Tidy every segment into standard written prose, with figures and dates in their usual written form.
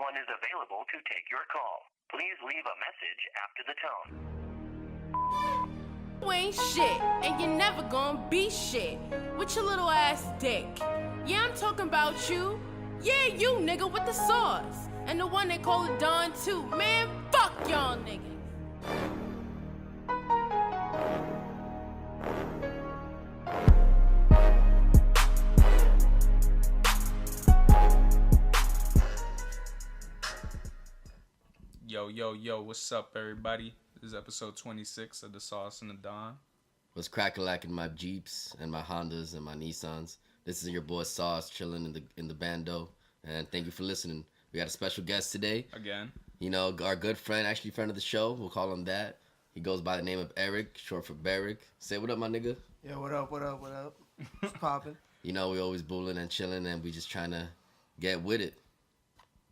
one is available to take your call. Please leave a message after the tone. You ain't shit, and you're never gonna be shit with your little ass dick. Yeah, I'm talking about you. Yeah, you nigga with the sauce. And the one they call it Don too. Man, fuck y'all niggas. Yo, what's up, everybody? This is episode 26 of The Sauce and the Don. What's crack-a-lacking my Jeeps and my Hondas and my Nissans? This is your boy Sauce chilling in the bando, and thank you for listening. We got a special guest today. Again. You know, our good friend, actually friend of the show. We'll call him that. He goes by the name of Eric, short for Barrick. Say what up, my nigga. Yo, what up? What's poppin'? You know, we always bulling and chilling, and we just trying to get with it.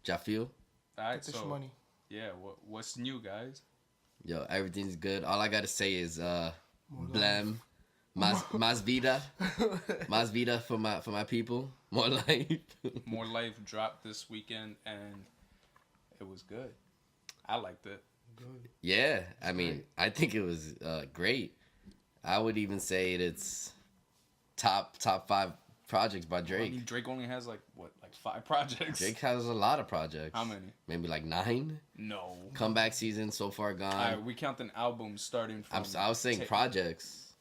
Ja feel? All right, Get this so money. yeah, what's new, guys? Yo, everything's good. All I gotta say is blam, mas vida, mas vida for my people. More life. More Life dropped this weekend, and it was good. I liked it. Good. Yeah, I mean, I think it was great. I would even say it's top 5 projects by Drake. I mean, Drake only has like 5 projects. Drake has a lot of projects. How many? Maybe like 9. No. Comeback season so far gone. All right, we count an album starting from. I was saying projects,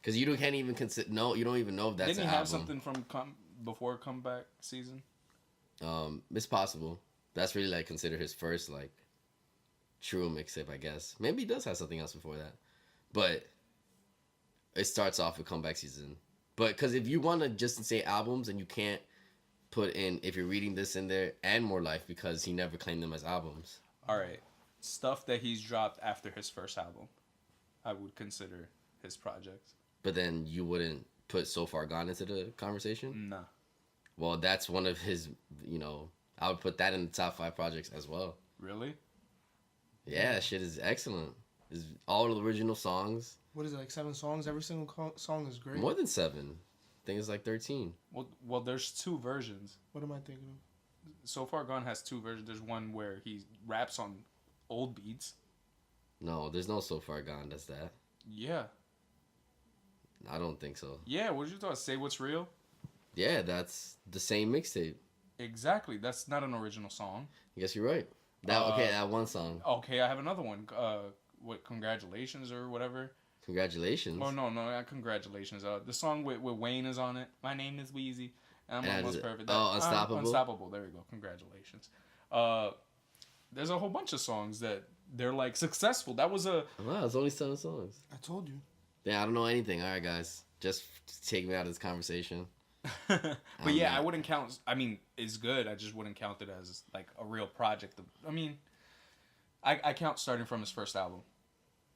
because you can't even consider. No, you don't even know if that's Didn't an he have album. something from before comeback season? It's possible. That's really like considered his first like true mixtape, I guess. Maybe he does have something else before that, but it starts off with comeback season. But because if you want to just say albums, and you can't put in, if you're reading this in there, and More Life, because he never claimed them as albums. All right, stuff that he's dropped after his first album, I would consider his projects. But then you wouldn't put So Far Gone into the conversation? Nah. Well, that's one of his, I would put that in the top 5 projects as well. Really? Yeah, that shit is excellent. It's all the original songs. What is it, like 7 songs? Every single song is great. More than 7. I think it's like 13. Well, there's 2 versions. What am I thinking of? So Far Gone has 2 versions. There's one where he raps on old beats. No, there's no So Far Gone that's that. Yeah. I don't think so. Yeah, what did you thought? Say What's Real? Yeah, that's the same mixtape. Exactly. That's not an original song. I guess you're right. That one song. Okay, I have another one. Congratulations or whatever. Congratulations. Oh, no, not congratulations. The song with Wayne is on it. My name is Wheezy. I'm almost perfect. Unstoppable? Unstoppable. There we go. Congratulations. There's a whole bunch of songs that they're like successful. That was a... Wow, it's only 7 songs. I told you. Yeah, I don't know anything. All right, guys. Just take me out of this conversation. But yeah, I wouldn't count... I mean, it's good. I just wouldn't count it as like a real project. I mean, I count starting from his first album.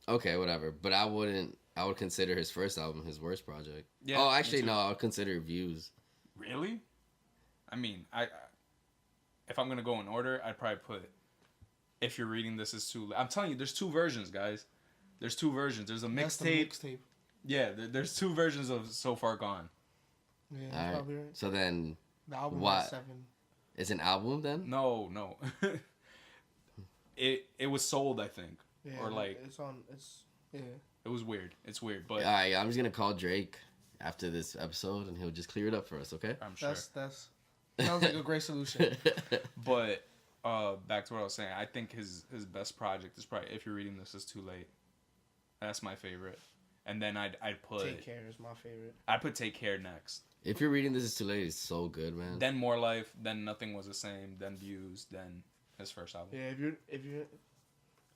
Okay, whatever. But I would consider his first album his worst project. Yeah, oh, actually, no. I would consider Views. Really? I mean, if I'm gonna go in order, I'd probably put If You're Reading This Is Too Late. I'm telling you, there's 2 versions, guys. There's 2 versions. There's a mixtape. Yeah, there's 2 versions of So Far Gone. Yeah, All right. probably right. So then, The album what? has 7. It's an album then? No. It was sold, I think. Yeah, Or like yeah. it was weird. It's weird, but All right, I'm just gonna call Drake after this episode, and he'll just clear it up for us. Okay? I'm sure. That's sounds like a great solution. But back to what I was saying. I think his best project is probably If You're Reading This Is Too Late. That's my favorite. And then I'd put Take Care is my favorite. I'd put Take Care next. If You're Reading This Is Too Late, it's so good, man. Then More Life. Then Nothing Was the Same. Then Views. Then his first album. Yeah, if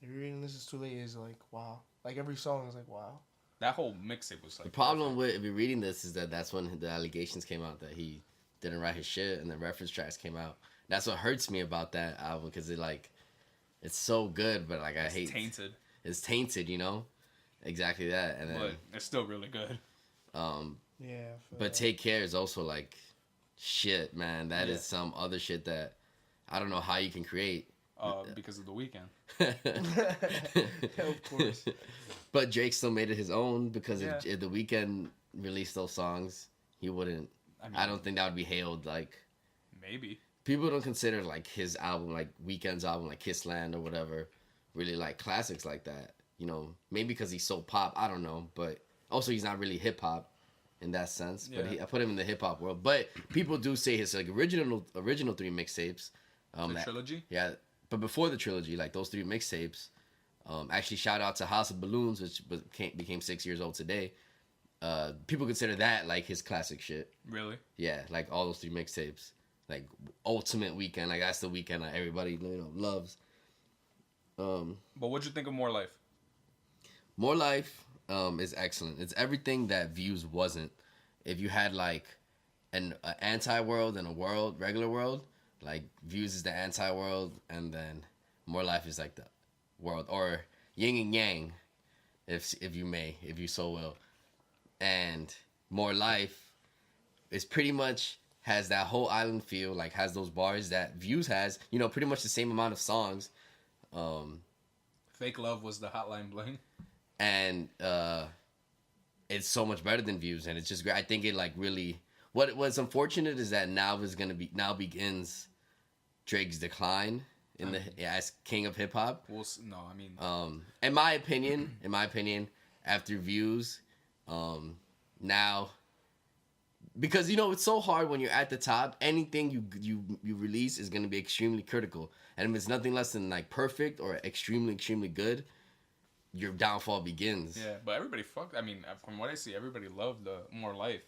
you're reading This Is Too Late is like wow. Like every song is like wow. That whole mixtape was like. The problem with if you're reading this is that's when the allegations came out that he didn't write his shit, and the reference tracks came out. That's what hurts me about that album, because it's so good, but like I hate tainted. It's tainted, exactly that. And then, but it's still really good. Yeah. But Take Care is also like shit, man. That is some other shit that I don't know how you can create. Because of The Weeknd. Of course. But Drake still made it his own, because Yeah. if The Weeknd released those songs, he wouldn't. I don't think that would be hailed like Maybe. people don't consider like his album, like Weeknd's album, like Kissland or whatever, really like classics like that. You know, maybe because he's so pop, I don't know, but also he's not really hip hop in that sense. But I put him in the hip hop world. But people do say his like original 3 mixtapes. The trilogy. Yeah, but before the trilogy, like those 3 mixtapes. Actually, shout out to House of Balloons, which became 6 years old today. People consider that like his classic shit. Really? Yeah, like all those 3 mixtapes, like Ultimate Weekend, like that's the weekend that everybody loves. But what'd you think of More Life? More Life is excellent. It's everything that Views wasn't. If you had like an anti-world and a regular world, like Views is the anti-world, and then More Life is like the world, or yin and yang, if you so will. And More Life is pretty much has that whole island feel, like has those bars that Views has, you know, pretty much the same amount of songs. Fake Love was the Hotline Bling. And it's so much better than Views, and it's just great. I think it like really what's unfortunate is that now begins Drake's decline as king of hip hop. Well, no, I mean, in my opinion, after Views, now, because you know it's so hard when you're at the top. Anything you release is gonna be extremely critical, and if it's nothing less than like perfect or extremely good, your downfall begins. Yeah, but everybody I mean, from what I see, everybody loved the More Life.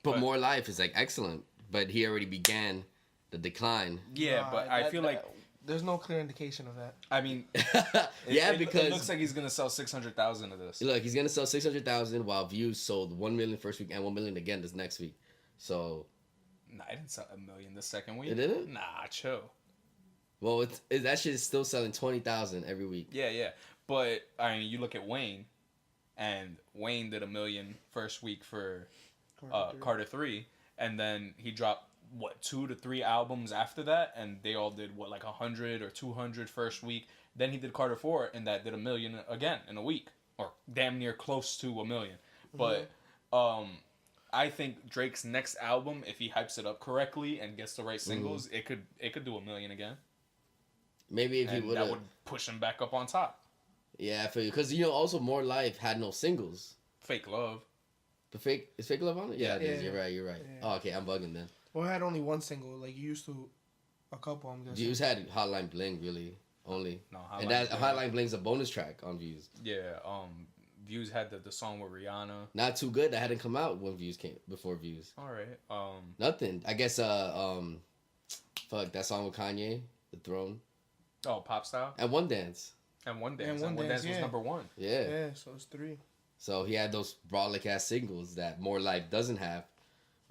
But More Life is like excellent, but he already began the decline. Yeah, but I feel like there's no clear indication of that. I mean, because it looks like he's gonna sell 600,000 of this. Look, he's gonna sell 600,000 while Views sold 1 million first week and 1 million again this next week. So, nah, I didn't sell 1 million the second week. It didn't? Nah, chill. Well, that shit is still selling 20,000 every week. Yeah. But I mean, you look at Wayne, and Wayne did 1 million first week for Carter 3, and then he dropped 2 to 3 albums after that, and they all did like 100 or 200 first week. Then he did Carter 4, and that did 1 million again in a week, or damn near close to 1 million. But I think Drake's next album, if he hypes it up correctly and gets the right singles, it could do 1 million again. Maybe if he would, that would push him back up on top. Yeah, I feel you. Because, you know, also More Life had no singles. Fake Love. Is Fake Love on it? Yeah, it is. Yeah. You're right. Yeah. Oh, okay, I'm bugging then. Well, it had only one single. Like, you used to a couple, I'm guessing. Views had Hotline Bling, really, only. No, Hotline Bling's a bonus track on Views. Yeah, Views had the song with Rihanna. Not too good. That hadn't come out when before Views. All right. Nothing. I guess, fuck, that song with Kanye, The Throne. Oh, Pop Style? And One Dance. And One Dance was number 1. Yeah, so it's 3. So he had those brolic ass singles that More Life doesn't have.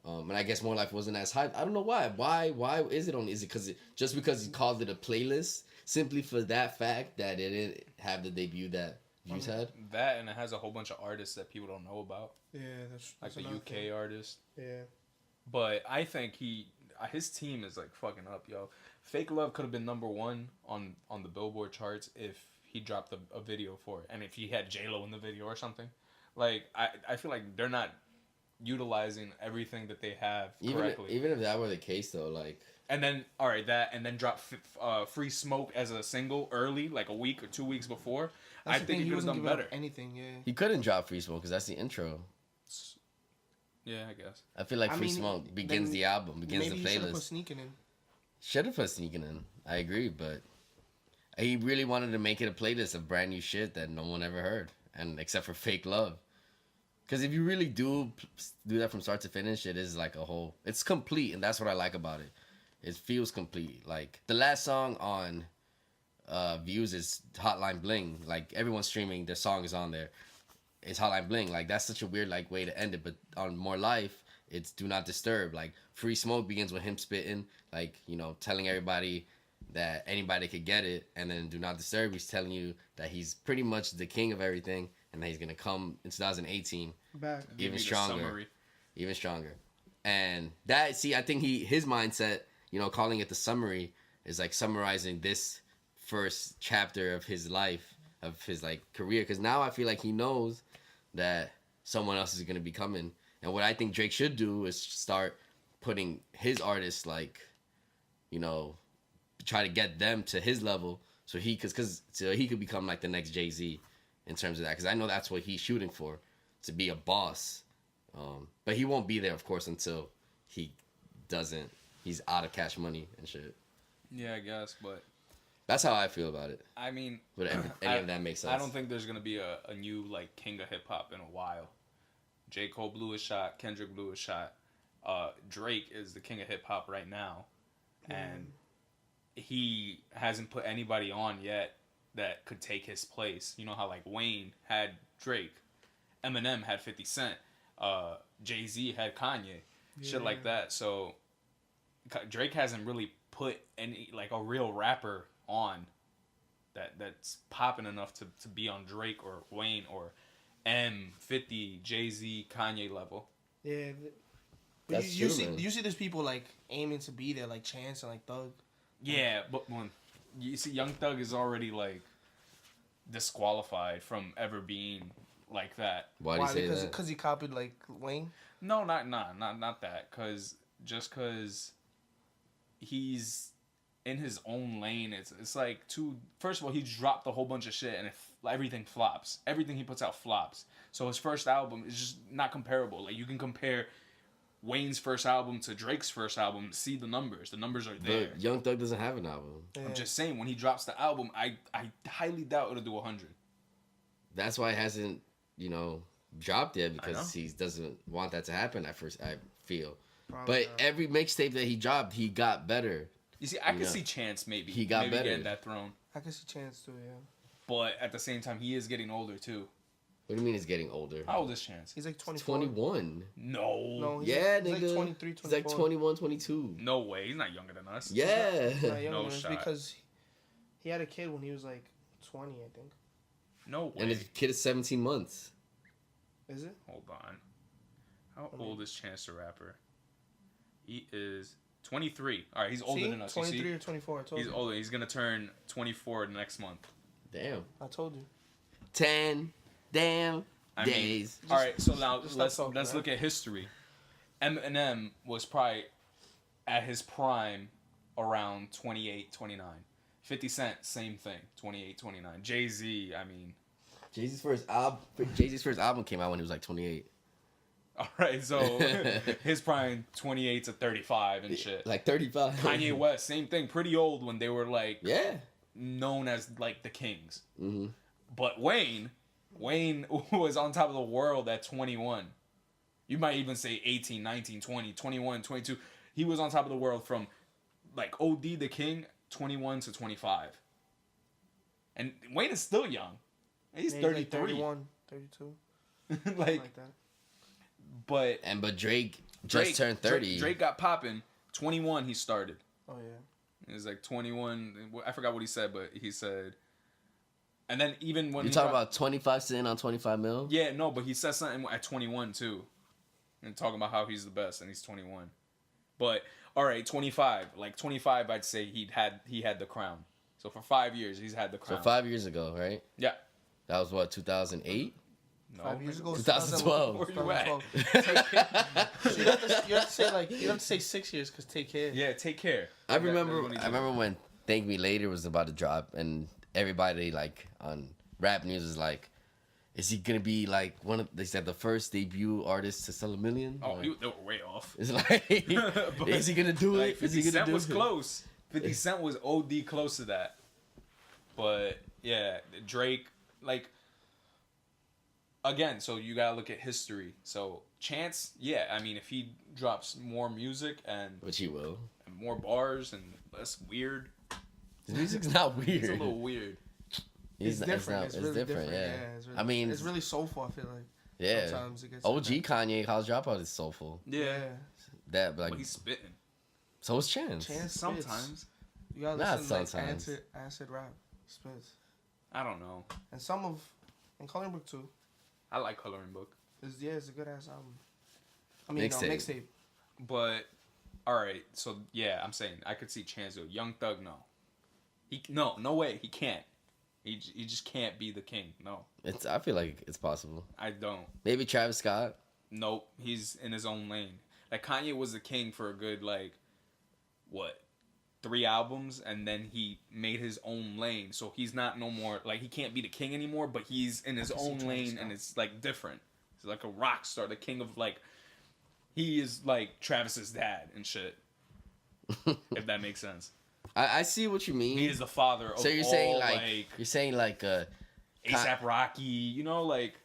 And I guess More Life wasn't as hyped. I don't know why. Why is it only? Is it just because he called it a playlist? Simply for that fact that it didn't have the debut that Views had? That, and it has a whole bunch of artists that people don't know about. Yeah, that's like the UK thing. artist. Yeah. But I think his team is like fucking up, yo. Fake Love could have been number 1 on the Billboard charts if he dropped a video for it, and if he had J-Lo in the video or something. Like, I feel like they're not utilizing everything that they have correctly. Even if that were the case, though, like... And then, and then drop Free Smoke as a single early, like a week or 2 weeks before. I think he could have done better. Anything, yeah. He couldn't drop Free Smoke because that's the intro. Yeah, I guess. I feel like Free Smoke begins the album, begins the playlist. Maybe he should have put Sneaking in. Should have put Sneaking in. I agree, but he really wanted to make it a playlist of brand new shit that no one ever heard, and except for Fake Love. Because if you really do that from start to finish, it is like a whole... It's complete, and that's what I like about it. It feels complete. Like, the last song on Views is Hotline Bling. Like, everyone's streaming, their song is on there. It's Hotline Bling. Like, that's such a weird, like, way to end it. But on More Life, it's Do Not Disturb. Like, Free Smoke begins with him spitting, like, you know, telling everybody that anybody could get it. And then Do Not Disturb, he's telling you that he's pretty much the king of everything, and that he's going to come in 2018 back even stronger. Even stronger. And that, see, I think his mindset, you know, calling it the summary, is like summarizing this first chapter of his life, of his, like, career. Because now I feel like he knows that someone else is going to be coming. And what I think Drake should do is start putting his artists, like, you know, try to get them to his level so he could become like the next Jay-Z in terms of that. Because I know that's what he's shooting for, to be a boss. But he won't be there, of course, until he's out of cash money and shit. Yeah, I guess, but that's how I feel about it. I mean, But any of that makes sense. I don't think there's gonna be a new like king of hip hop in a while. J. Cole blew his shot. Kendrick blew his shot. Drake is the king of hip hop right now, and he hasn't put anybody on yet that could take his place. You know how like Wayne had Drake, Eminem had 50 Cent, Jay-Z had Kanye, shit like that. So Drake hasn't really put any like a real rapper on that's popping enough to be on Drake or Wayne or M50, Jay-Z, Kanye level. Yeah. But That's you true, see, man. you see, there's people like aiming to be there, like Chance and like Thug. Yeah, but when you see Young Thug is already like disqualified from ever being like that. Why do you say that? Because he copied like Wayne. No, not that. Cause he's in his own lane. It's like first of all, he dropped a whole bunch of shit and everything flops. Everything he puts out flops. So his first album is just not comparable. Like you can compare Wayne's first album to Drake's first album, see the numbers. The numbers are there. But Young Thug doesn't have an album. Yeah. I'm just saying, when he drops the album, I highly doubt it'll do 100. That's why it hasn't, dropped yet, I because know. he doesn't want that to happen at first, I feel. Probably But not. every mixtape that he dropped, he got better. You see, I can Yeah. see Chance maybe. He got better. Getting that throne. I can see Chance too. Yeah. But at the same time, he is getting older too. What do you mean he's getting older? How old is Chance? He's like 24. 21. No. No, he's Yeah, like, nigga. He's like 23, 24. He's like 21, 22. No way. He's not younger than us. Yeah. He's not younger No than us shot. because he had a kid when he was like 20, I think. No way. And his kid is 17 months. Is it? Hold on. How old is Chance the Rapper? He is 23. All right, he's older See? than us. You 23 see? or 24. I told He's you. older. He's gonna turn 24 next month. Damn. I told you. 10 damn I mean, days. all right, so now just stop let's talking, man. look at history. Eminem was probably at his prime around 28, 29. 50 Cent, same thing, 28, 29. Jay-Z, I mean, Jay-Z's first album came out when he was like 28. all right, so his prime 28 to 35 and shit. Like 35. Kanye West, same thing, pretty old when they were like Yeah. known as like the kings. Mm-hmm. But Wayne was on top of the world at 21. You might even say 18, 19, 20, 21, 22. He was on top of the world from like OD the King, 21 to 25. And Wayne is still young. He's Yeah, 33. like 31, 32. like, Like that. but But Drake just turned 30. Drake got popping. 21 he started. Oh, yeah. It was like 21. I forgot what he said, but he said. And then even when You he talking got- about 25 sitting on 25 mil? Yeah, no, but he said something at 21 too, and talking about how he's the best and he's 21. But all right, 25. Like 25, I'd say he had the crown. So for 5 years, he's had the So crown. 5 years ago, right? Yeah. That was what, 2008? No. 5 years ago. 2012. Where you at? 2012. So you have to say 6 years because Take Care. Yeah, take care. I That's remember what he did. when Thank Me Later was about to drop, and everybody like on rap news is like, is he gonna be like they said the first debut artist to sell 1 million? Oh, Like, they were way off. it's like, But, is he gonna do like, it? Is 50 he gonna Cent do was it? close. 50 Cent was OD close to that. But yeah, Drake, like, again, so you gotta look at history. So Chance, yeah, I mean, if he drops more music and Which he will. more bars and less weird, His music's not weird. it's a little weird. It's different. It's really different. Yeah. It's really, I mean, it's really soulful. I feel like. yeah. Sometimes it gets OG Kanye, College Dropout is soulful. Yeah, That, but but like, he's spitting so is Chance. Chance sometimes. You gotta Not listen to like sometimes. acid rap. Spits. I don't know. And Coloring Book too. I like Coloring Book, It's a good ass album. I mean, Mixtape. mixtape. but all right. So yeah, I'm saying I could see Chance do it. Young Thug, no. No way. He can't. He just can't be the king. No, I feel like it's possible. I don't. Maybe Travis Scott. Nope, he's in his own lane. Like Kanye was the king for a good like, what, 3 albums, and then he made his own lane. So he's not no more like he can't be the king anymore, but he's in his own lane, and it's like different. He's like a rock star, the king of like. He is like Travis's dad and shit. If that makes sense. I see what you mean. He is the father of so you're all, saying like you're saying like ASAP Rocky, you know, like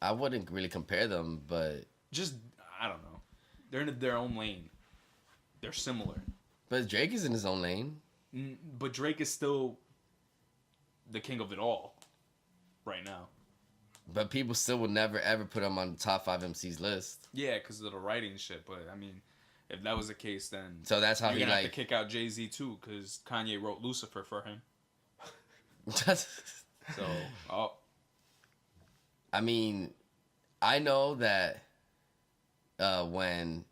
I wouldn't really compare them, but just I don't know. They're in their own lane. They're similar. But Drake is in his own lane. But Drake is still the king of it all right now. But people still would never ever put him on the top 5 MCs list. Yeah, because of the writing shit. But I mean, if that was the case, then so that's how you're he gonna like have to kick out Jay-Z too, because Kanye wrote Lucifer for him. So, I mean, I know that when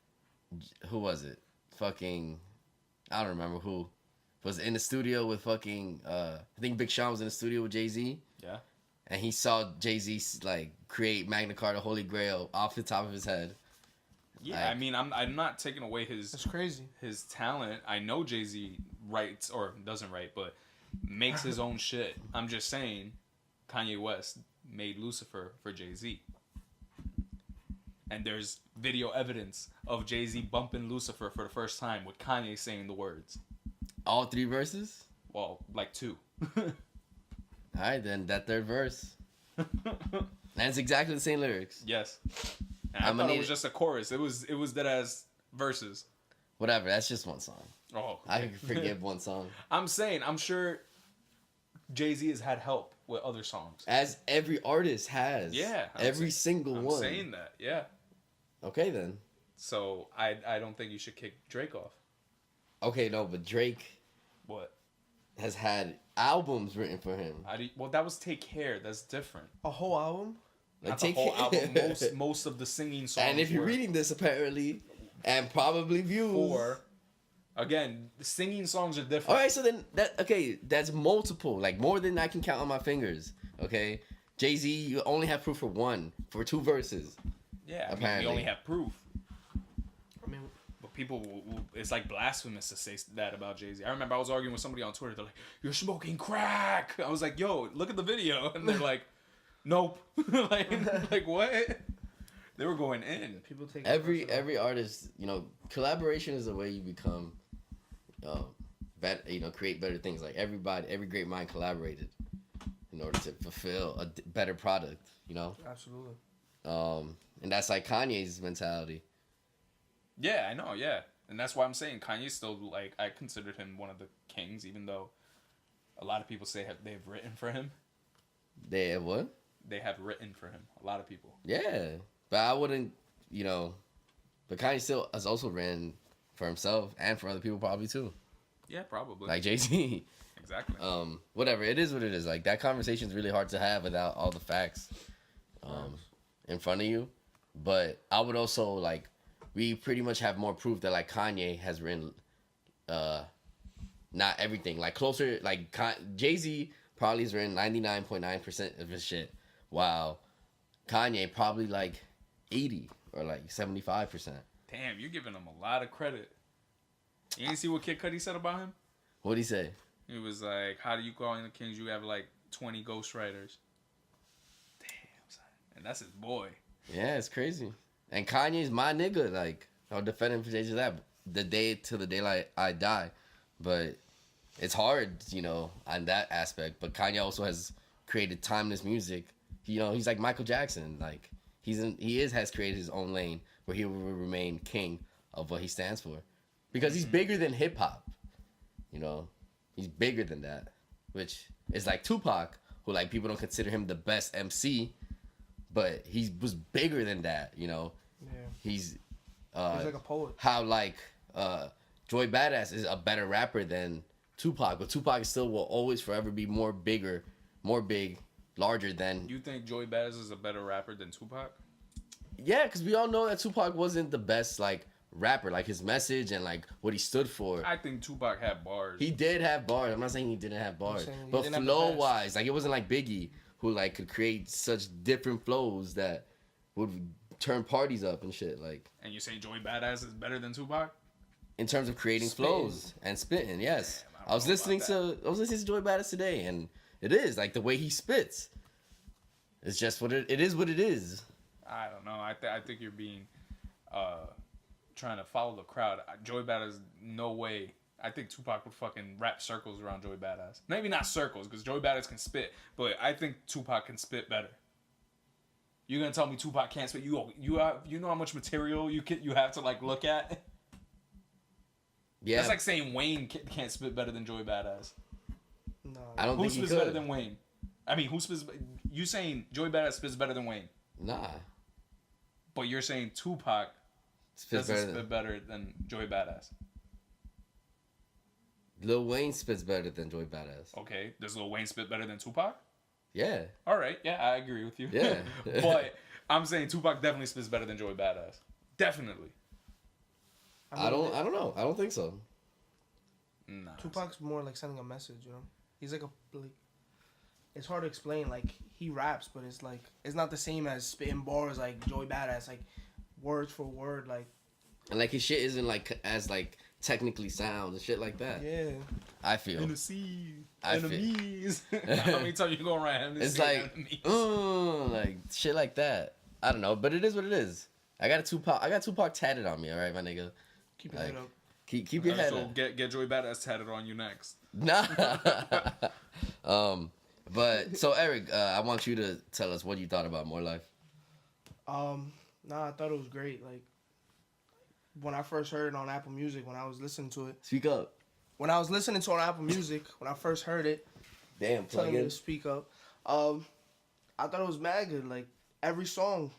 who was it? Fucking, I don't remember who was in the studio with fucking. I think Big Sean was in the studio with Jay-Z. Yeah. And he saw Jay-Z like create Magna Carta Holy Grail off the top of his head. Yeah, like, I mean, I'm not taking away his. That's crazy. His talent. I know Jay-Z writes or doesn't write, but makes his own shit. I'm just saying, Kanye West made Lucifer for Jay-Z. And there's video evidence of Jay-Z bumping Lucifer for the first time with Kanye saying the words. All 3 verses? Well, like 2. All right, then that 3rd verse. And it's exactly the same lyrics. Yes. And I thought it was just a chorus. It was that as verses. Whatever, that's just one song. Oh. I can forgive one song. I'm sure Jay-Z has had help with other songs. As every artist has. Yeah. Every single one. I'm saying that, yeah. Okay, then. So, I don't think you should kick Drake off. Okay, no, but Drake... What? Has had albums written for him. Well, that was Take Care. That's different. A whole album? Like the whole album. Most of the singing songs. And if you're reading this, apparently, and probably views. 4. Again, the singing songs are different. All right, so then that's multiple, like more than I can count on my fingers. Okay, Jay-Z, you only have proof for 2 verses. Yeah, apparently we only have proof. I mean, but people, it's like blasphemous to say that about Jay-Z. I remember I was arguing with somebody on Twitter. They're like, "You're smoking crack." I was like, "Yo, look at the video," and they're like, "Nope." like what? They were going in. people take Every artist, collaboration is the way you become, better. Create better things. Like every great mind collaborated in order to fulfill a better product. Absolutely. And that's like Kanye's mentality. Yeah, I know. Yeah, and that's why I'm saying Kanye's still like I considered him one of the kings, even though a lot of people say they've written for him. They have what? They have written for him. A lot of people. Yeah, but I wouldn't. But Kanye still has also written for himself and for other people probably too. Yeah, probably. Like Jay-Z. Exactly. Whatever. It is what it is. Like that conversation is really hard to have without all the facts, in front of you. But I would also like. We pretty much have more proof that like Kanye has written, not everything. Like closer, like Jay-Z probably has written 99.9% of his shit, while Kanye probably like 80 or like 75%. Damn, you're giving him a lot of credit. You didn't see what Kid Cudi said about him? What'd he say? He was like, "How do you call in the Kings? You have like 20 ghostwriters." Damn, son. And that's his boy. Yeah, it's crazy. And Kanye's my nigga. Like, I'll defend him for days of that. The day till the day I die. But it's hard, on that aspect. But Kanye also has created timeless music. He's like Michael Jackson. Like, has created his own lane where he will remain king of what he stands for. Because he's bigger than hip hop. He's bigger than that. Which is like Tupac, who like people don't consider him the best MC. But he was bigger than that, Yeah. He's like a poet. How like Joey Badass is a better rapper than Tupac, but Tupac still will always forever be more big, larger than. You think Joey Badass is a better rapper than Tupac? Yeah, because we all know that Tupac wasn't the best like rapper, like his message and like what he stood for. I think Tupac had bars. He did have bars. I'm not saying he didn't have bars, but didn't have flow wise, like it wasn't like Biggie who like could create such different flows that would turn parties up and shit. Like, and you say Joey Badass is better than Tupac? in terms of creating Spitting. flows and spitting. Yes, Damn, I was listening to Joey Badass today, and it is like the way he spits. It's just what it is. What it is. I don't know. I think you're being trying to follow the crowd. Joey Badass, no way. I think Tupac would fucking wrap circles around Joey Badass. Maybe not circles, because Joey Badass can spit, but I think Tupac can spit better. You're gonna tell me Tupac can't spit? You know how much material you have to like look at. Yeah, That's like saying Wayne can't spit better than Joey Badass. No, I don't Who think he spits could. better than Wayne? I mean, who spits? You saying Joey Badass spits better than Wayne? Nah, But you're saying Tupac spits doesn't better. spit better than Joey Badass. Lil Wayne spits better than Joey Badass. Okay, does Lil Wayne spit better than Tupac? Yeah, All right, yeah, I agree with you. Yeah. But I'm saying Tupac definitely spits better than Joey Badass. Definitely. I don't know. I don't think so. Nah. Tupac's more like sending a message, you know. He's like it's hard to explain. Like he raps, but it's like it's not the same as spitting bars like Joey Badass, like word for word, like. And like his shit isn't like as like technically sound and shit like that. Yeah. I feel. Hennessy, I feel- enemies. How many times you going around Hennessy? It's like, enemies? like shit like that. I don't know, but it is what it is. I got Tupac tatted on me. All right, my nigga. Keep your Like, head up. keep your head So up. get Joey Badass tatted on you next. Nah. But so Eric, I want you to tell us what you thought about More Life. Nah, I thought it was great. Like when I first heard it on Apple Music, when I was listening to it, Speak up. when I was listening to it on Apple Music, when I first heard it, Damn, plug telling me in. to speak up, I thought it was mad good. Like every song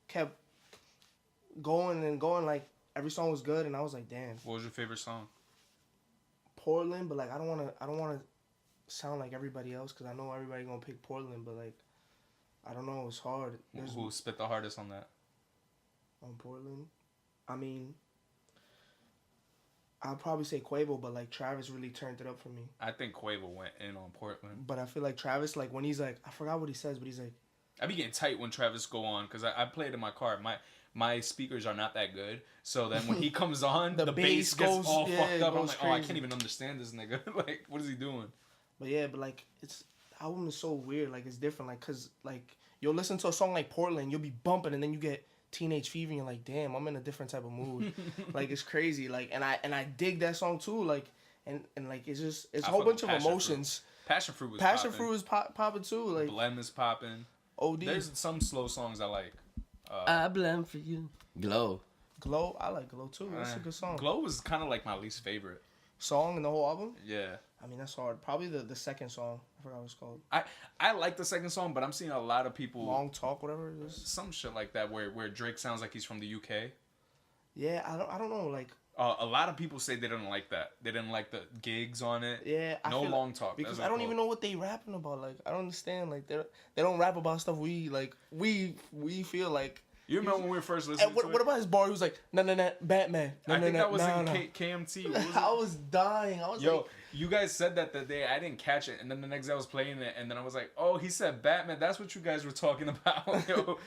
kept going and going. Like every song was good, and I was like, damn, What was your favorite song? Portland. But like I don't want to sound like everybody else because I know everybody gonna pick Portland. But like I don't know, it's hard. There's Who spit the hardest on that? on Portland. I mean, I'd probably say Quavo, but like Travis really turned it up for me. I think Quavo went in on Portland. But I feel like Travis, like when he's like, I forgot what he says, but he's like, I be getting tight when Travis go on because I play it in my car. My speakers are not that good, so then when he comes on, The the bass bass gets goes- all yeah, fucked it up. I'm goes like, oh, I crazy. can't even understand this nigga. Like, what is he doing? but yeah, but like it's the album is so weird. Like it's different. Like cause like you'll listen to a song like Portland, you'll be bumping, and then you get Teenage Fever, and you're like, damn, I'm in a different type of mood. Like it's crazy. Like and I dig that song too. Like and like it's just it's a I whole fuck bunch with of Passion emotions. Passion Fruit was Passion poppin'. Fruit is popping too. Like Blem is popping. OD. There's some slow songs I like. I blame for you. Glow. Glow. I like Glow too. That's a good song. Glow was kind of like my least favorite. Song in the whole album. Yeah. I mean that's hard. Probably the second song. I forgot what it's called. I like the second song, but I'm seeing a lot of people Long Talk, whatever it is. some shit like that where Drake sounds like he's from the UK. Yeah, I don't know. Like A lot of people say they didn't like that. They didn't like the gigs on it. yeah, I No feel long talk. because That's I don't what even it's know what they rapping about. Like I don't understand. Like they don't rap about stuff we like. We feel like. You remember when we were first listening And what, to what it? about his bar? He was like, no, Batman. No, I think that was no, in no. KMT. What was I it? was dying. I was Yo, like, you guys said that the day. I didn't catch it. And then the next day I was playing it. And then I was like, oh, he said Batman. That's what you guys were talking about. Yo.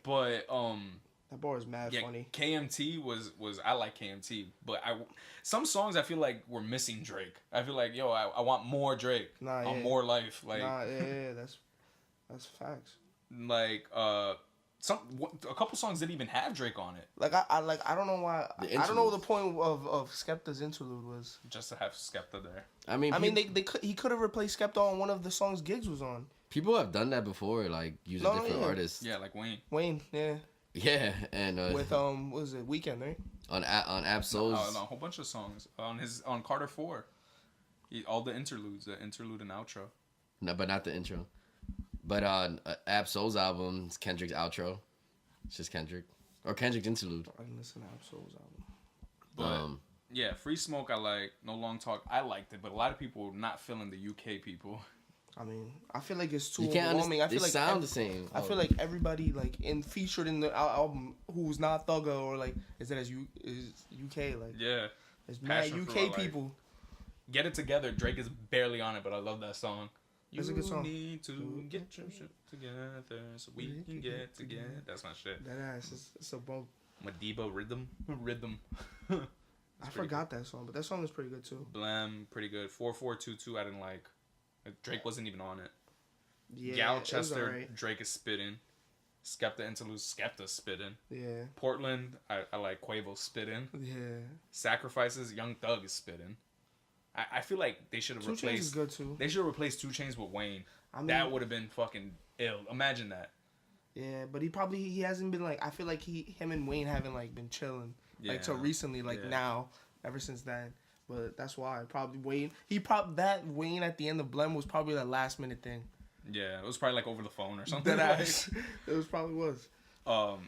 But, that bar is mad yeah, funny. KMT was I like KMT. But some songs I feel like were missing Drake. I feel like, yo, I want more Drake. Nah, on yeah. more life. Like, Yeah, that's facts. like, a couple songs didn't even have Drake on it. Like I don't know why. The I don't know what the interludes. point of Skepta's interlude was. Just to have Skepta there. I mean, I mean, he could have replaced Skepta on one of the songs Giggs was on. people have done that before, like using No, different yeah. artists. Yeah, like Wayne. Wayne, yeah, Yeah, and with what was it, Weekend, right? on Absol's. A whole bunch of songs on Carter 4. All the interludes, the interlude and outro. No, but not the intro. But on Absol's album, it's Kendrick's outro. It's just Kendrick or Kendrick's interlude. I didn't listen to Absol's album. But yeah, Free Smoke I like. No Long Talk I liked it, but a lot of people were not feeling the UK people. I mean, I feel like it's too You can't overwhelming. I feel they like sound the same. I feel like everybody like featured in the album who's not Thugger or like is UK like Yeah, it's mad Passion Fruit UK I like. people. Get It Together. Drake is barely on it, but I love that song. That's a good song. You need to get your shit together so we can get together. That's my shit. That ass it's a bump. Madiba rhythm. I forgot that song, but that song is pretty good too. Blam, pretty good. 4422, I didn't like. Drake wasn't even on it. Yeah, Galchester, right. Drake is spitting. Skepta interlude, Skepta spitting. Yeah. Portland, I like Quavo spitting. Yeah. Sacrifices, Young Thug is spitting. I feel like they should have 2 Chainz replaced. is good too. They should have replaced 2 Chainz with Wayne. I mean, That would have been fucking ill. Imagine that. Yeah, but he hasn't been like. I feel like him and Wayne haven't like been chilling like till recently, like now, ever since then. But that's why probably Wayne. That Wayne at the end of Blem was probably that last minute thing. Yeah, it was probably like over the phone or something. It was probably was.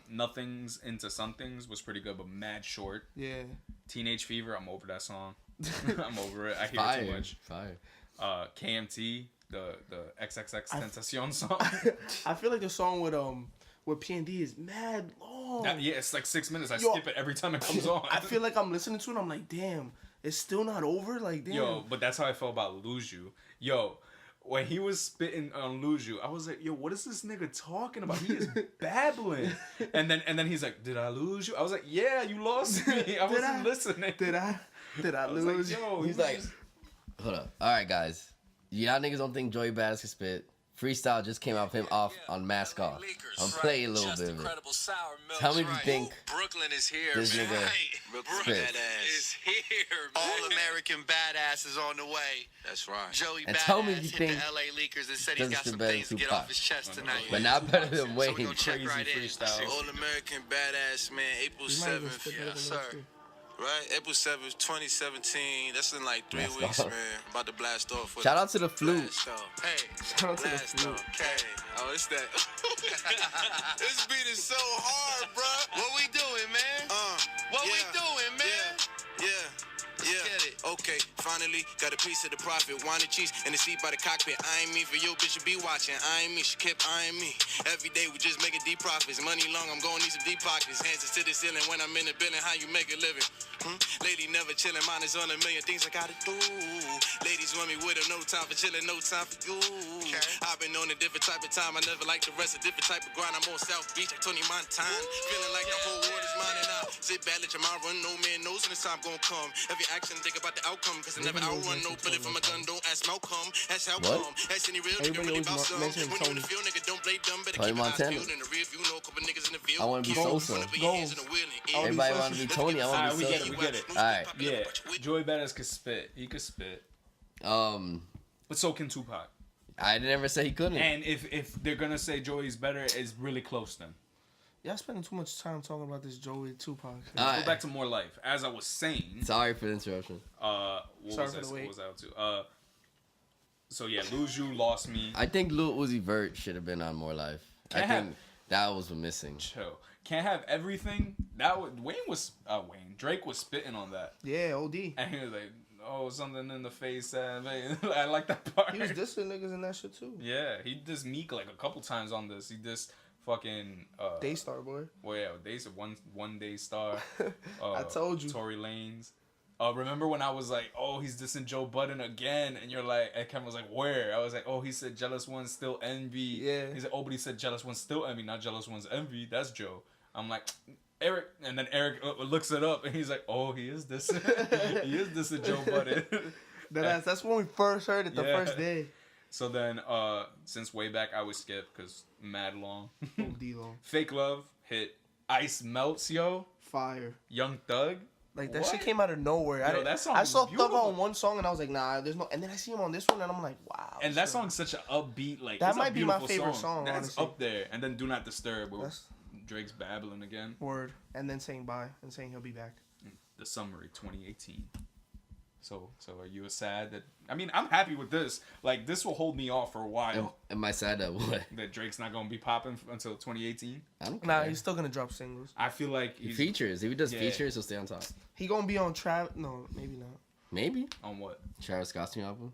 Nothing's Into Somethings was pretty good, but mad short. Yeah. Teenage Fever, I'm over that song. I'm over it. I hear Fire. it too much. Fire. KMT, the XXX Tentacion song. I feel like the song with P&D is mad long. Yeah, it's like 6 minutes. I skip it every time it comes on. I feel like I'm listening to it and I'm like, damn, it's still not over? Like, damn. Yo, but that's how I felt about Lose You. Yo, when he was spitting on Lose You, I was like, yo, what is this nigga talking about? He is babbling. And then he's like, did I lose you? I was like, yeah, you lost me. I wasn't listening. Did I lose like, yo, He's like, hold up. All right, guys. Y'all niggas don't think Joey Badass can spit? Freestyle just came out of him off on Mask Off. I'm playing a little bit of it. Tell me if you think Brooklyn is here, this man. nigga Brooklyn spit. is here, man. All American Badass is on the way. That's right. Joey And Badass tell me if you hit think the LA Leakers and said he's got doesn't some better things to than get Tupac. off his chest tonight. But not better than So we Wayne. gonna check Crazy right in. freestyle. All American Badass, man. April He might even 7th. spit better Yes, than sir. us, too. Right? April 7th, 2017. That's in like 3 Blast weeks, off. man. About to blast off. Shout out to the flute. Blast off. Hey. Shout out to the Blast flute. off. Hey. Oh, it's that. This beat is so hard, bruh. What we doing, man? What we doing, man? Yeah. Okay, finally got a piece of the profit. Wine and cheese in the seat by the cockpit. I ain't me for your bitch to be watching. I ain't me, she kept eyeing me. Every day we just making deep profits. Money long, I'm gonna need some deep pockets. Hands to the ceiling when I'm in the building. How you make a living? Lady never chilling, mine is on a million things I gotta do. Ladies want me with her, no time for chilling, no time for you. Okay. I've been on a different type of time. I never like the rest, a different type of grind. I'm on South Beach like Tony Montana. Feeling like the whole world is mine and I sit back, let your mind run. No man knows when this time gonna come. Every action, think about the outcome. Cause I never outrun no bullet from a gun. Don't ask Malcolm. That's how come. That's any real nigga really about some. When you in the field, nigga, don't play dumb. Better keep your eyes peeled in the rear view. Know a couple niggas in the field. I wanna be Sosa. Everybody want to be Tony. I want to be Sosa. We get it. Alright. Yeah, Joey Badass could spit. He could spit. But so can Tupac. I never say he couldn't. And if they're gonna say Joey's better, it's really close then. Y'all spending too much time talking about this Joey Tupac shit. Go back to More Life. As I was saying. Sorry for the interruption. What was I up to? So yeah, Lose You, Lost Me. I think Lil Uzi Vert should have been on More Life. I think that was missing. Chill. Can't have everything. Drake was spitting on that. Yeah, OD. And he was like, oh, something in the face. I like that part. He was dissing niggas in that shit too. Yeah, he dissed Meek like a couple times on this. He dissed fucking Daystar boy. Well, yeah, one day star. I told you. Tory Lanez. Remember when I was like, oh, he's dissing Joe Budden again, and you're like, and Kevin was like, where? I was like, oh, he said jealous ones still envy. Yeah. He said, oh, but he said jealous ones still envy, not jealous ones envy. That's Joe. I'm like, Eric, and then Eric looks it up, and he's like, oh, he is dissing. He is dissing Joe Budden. That's when we first heard it the first day. So then, since way back, I would skip because mad long. OD long. Fake Love hit. Ice Melts, yo. Fire. Young Thug. Like that shit came out of nowhere. Yo, that song I was saw beautiful. Thug on one song and I was like, nah, there's no. And then I see him on this one and I'm like, wow. And that song's such an upbeat, like That it's a might be my beautiful favorite song, That's honestly. up there. And then Do Not Disturb, where That's- Drake's babbling again. Word. And then saying bye and saying he'll be back. The summary 2018. So are you sad that? I mean, I'm happy with this. Like this will hold me off for a while. Am I sad that what? That Drake's not gonna be popping until 2018. I don't Nah, care. he's still gonna drop singles. I feel like he's Features. If he does Yeah. features, he'll stay on top. He gonna be on No, maybe not. Maybe. on what? Travis Scott's new album.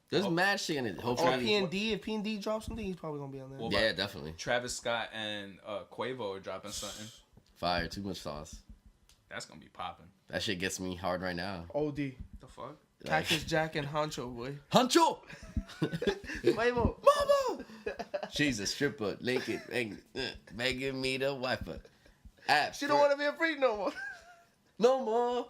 There's Oh. mad shit in it. Or Hopefully. P&D. If P&D drops something, he's probably gonna be on there. Well, Yeah, definitely. Travis Scott and Quavo are dropping something. Fire. Too much sauce. That's gonna be popping. That shit gets me hard right now. OD. The fuck? Cactus Jack and Honcho, boy. Huncho! Quavo. Mama! She's a stripper, naked, begging me to wipe her. She don't want to be a freak no more. No more.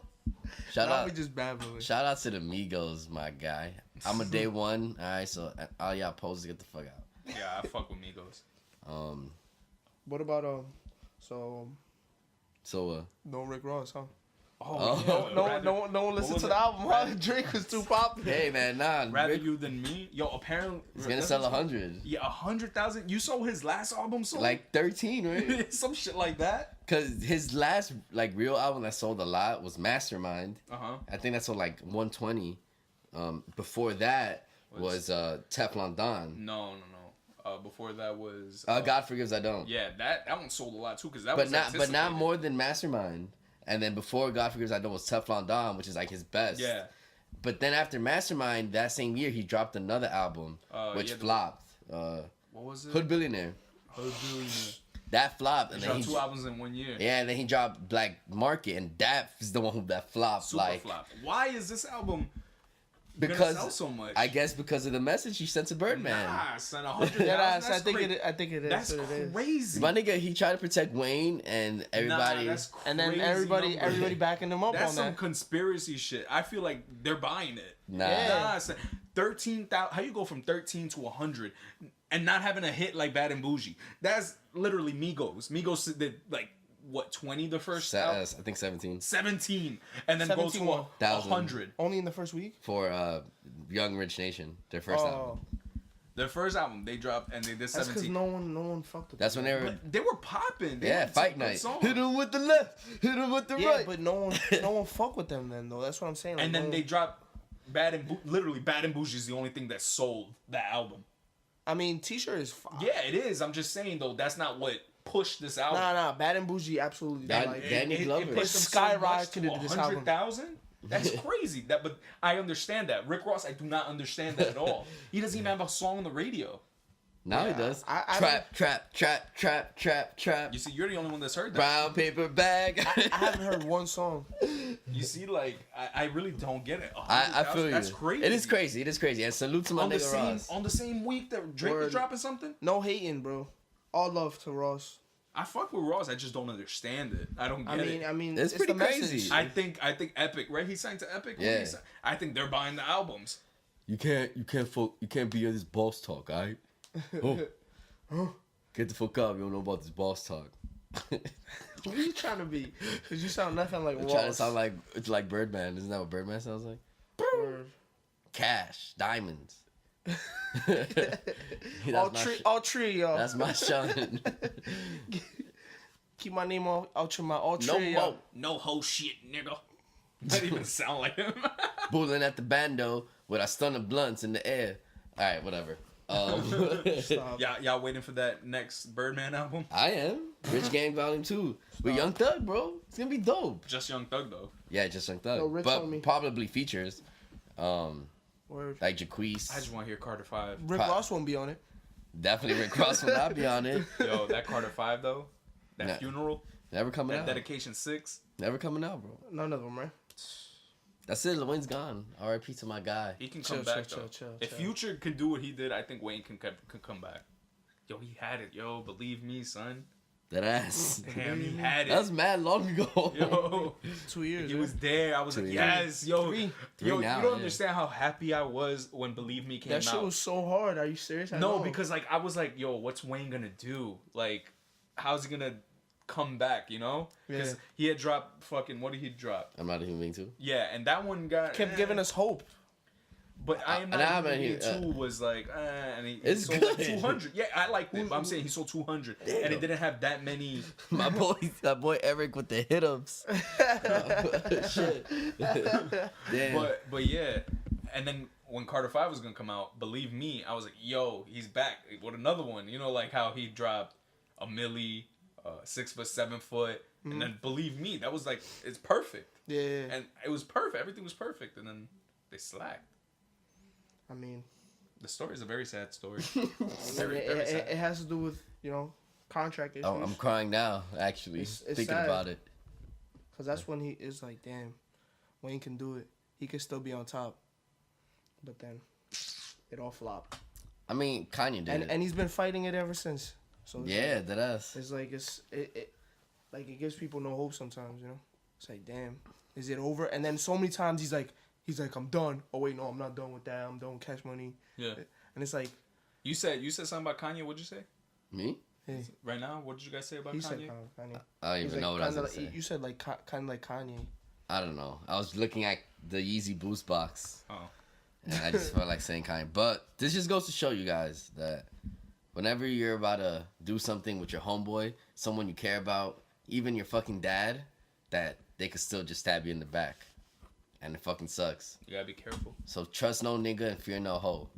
Shout Now out. we just babbling. Shout out to the Migos, my guy. I'm a day one. All right, so all y'all posers get the fuck out. Yeah, I fuck with Migos. What about so no Rick Ross, huh? Oh, No one listened was to it? the album. Huh? Drake was too popular. hey man, nah. Rather Rick, You Than Me. Yo, apparently he's gonna sell 100. Yeah, 100,000. You saw his last album sold? Like 13, right? some shit like that. Cause his last like real album that sold a lot was Mastermind. I think that sold like 120. Before that was Teflon Don. No. Before that was God Forgives I Don't. Yeah, that one sold a lot too because that But was not anticipated. more than Mastermind. And then before God Forgives I Don't was Teflon Don, which is like his best. Yeah. But then after Mastermind, that same year he dropped another album which flopped. What was it? Hood Billionaire. Hood Billionaire. That flopped, and He then dropped 2 albums in 1 year. yeah, and then he dropped Black Market, and that is the one that flopped. Super like flop. Why is this album gonna sell so much? I guess because of the message he sent to Birdman. Nah, son, 100,000. Yeah, That's I think crazy. I think it is. That's what it is. crazy. My nigga, he tried to protect Wayne, and everybody. Nah, that's crazy. And then everybody number. backing him up That's on some that. conspiracy shit. I feel like they're buying it. Nah. Yeah. Son, 13,000. How you go from 13 to 100 and not having a hit like Bad and Bougie? That's literally Migos. Migos did like what 20 the first I think 17 17 and then goes to 17,000. 100. Only in the first week. for Young Rich Nation, their first album. Their first album they dropped and they did That's because 17. no one fucked with That's them. when they were. But they were popping. They Yeah, had some Fight good Night. songs. Hit him with the left, hit him with the Yeah, right. but no one fuck with them then though. That's what I'm saying. Like, And no then one- they dropped literally Bad and Bougie is the only thing that sold that album. I mean, T-shirt is fire. Yeah, it is. I'm just saying though, that's not what pushed this album. Nah, Bad and Bougie absolutely. Danny Glover. pushed them skyrocketed this album. 100,000. That's crazy. But I understand that. Rick Ross, I do not understand that at all. He doesn't even have a song on the radio. Now he does. I Trap. You see, you're the only one that's heard that. Brown paper bag. I haven't heard one song. You see, like I really don't get it. I feel you. That's crazy. It is crazy. It is crazy. And salute to my On the nigga same Ross. on the same week that Drake was Word. dropping something. No hating, bro. All love to Ross. I fuck with Ross. I just don't understand it. I don't get it. I mean, It's pretty the crazy. message. I think Epic, right? He signed to Epic. Yeah. I think they're buying the albums. You can't be in this boss talk, alright? Oh. Get the fuck up. You don't know about this boss talk. Who are you trying to be? Because you sound nothing like I'm Ross. trying to sound like it's like Birdman. Isn't that what Birdman sounds like? Word. Cash, diamonds. all tree, y'all. That's my son. Keep my name out your mouth. All No tree, more. y'all. No whole shit, nigga. Doesn't even sound like him. Bulling at the bando with a stun of blunts in the air. All right, whatever. Stop. Y'all waiting for that next Birdman album? I am Rich Gang Volume 2 with Young Thug, bro. It's gonna be dope. Just Young Thug though. Yeah, just Young Thug, Yo, Rich but told me. probably features, Word. like Jaquise. I just want to hear Carter 5. Rick Ross won't be on it. Definitely Rick Ross will not be on it. Yo, that Carter 5 though. That Nah. funeral. Never coming That out. Dedication 6. Never coming out, bro. None of them, right? That's it. Wayne's gone. R.I.P. to my guy. He can Chill, come back chill, though. chill, If chill. Future can do what he did, I think Wayne can come back. Yo, he had it. Yo, believe me, son. That ass. Damn, he had it. That was mad long ago. Yo, 2 years. he right? was there. I was 2 like, years. yes, yo, Three yo. now, You don't yeah. understand how happy I was when Believe Me came That shit out. was so hard. Are you serious? I No, know. because like I was like, yo, what's Wayne gonna do? Like, how's he gonna come back? You know? Because Yeah. he had dropped fucking. What did he drop? I'm not a human being too. Yeah, and that one got kept giving us hope. But I am and not I'm even not Human here, Being 2 was like, and he It's sold good. like 200. Yeah, I liked it, but I'm saying he sold 200, and it didn't have that many. My boy Eric with the hit ups. Shit. Damn. But yeah, and then when Carter 5 was gonna come out, Believe Me, I was like, yo, he's back with another one. You know, like how he dropped a Millie, 6 foot, 7 foot, and then Believe Me, that was like, it's perfect, Yeah. and it was perfect. Everything was perfect, and then they slacked. I mean, The story is a very sad story. it, very, very sad. it has to do with, contract issues. Oh, I'm crying now, actually, It's thinking sad. about it. Because that's when he is like, damn, Wayne can do it. He can still be on top. But then it all flopped. I mean, Kanye did it. And he's been fighting it ever since. So it's Yeah, that ass. It's like, it gives people no hope sometimes, It's like, damn. Is it over? And then so many times he's like, I'm done. Oh wait, no, I'm not done with that. I'm done with Cash Money. Yeah. And it's like, You said something about Kanye. What'd you say? Me? hey, Right now, what did you guys say about he Kanye? said Kanye. I don't He's even know what I was gonna say. You said like kind of like Kanye. I don't know. I was looking at the Yeezy Boost box. Oh. And I just felt like saying Kanye. But this just goes to show you guys that whenever you're about to do something with your homeboy, someone you care about, even your fucking dad, that they could still just stab you in the back. And it fucking sucks. You gotta be careful. So trust no nigga and fear no hoe.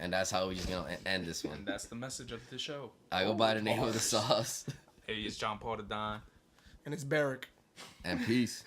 And that's how we're just gonna end this one. And that's the message of the show. I go by the name of the sauce. Hey, it's John Paul the Don. And it's Barrick. And peace.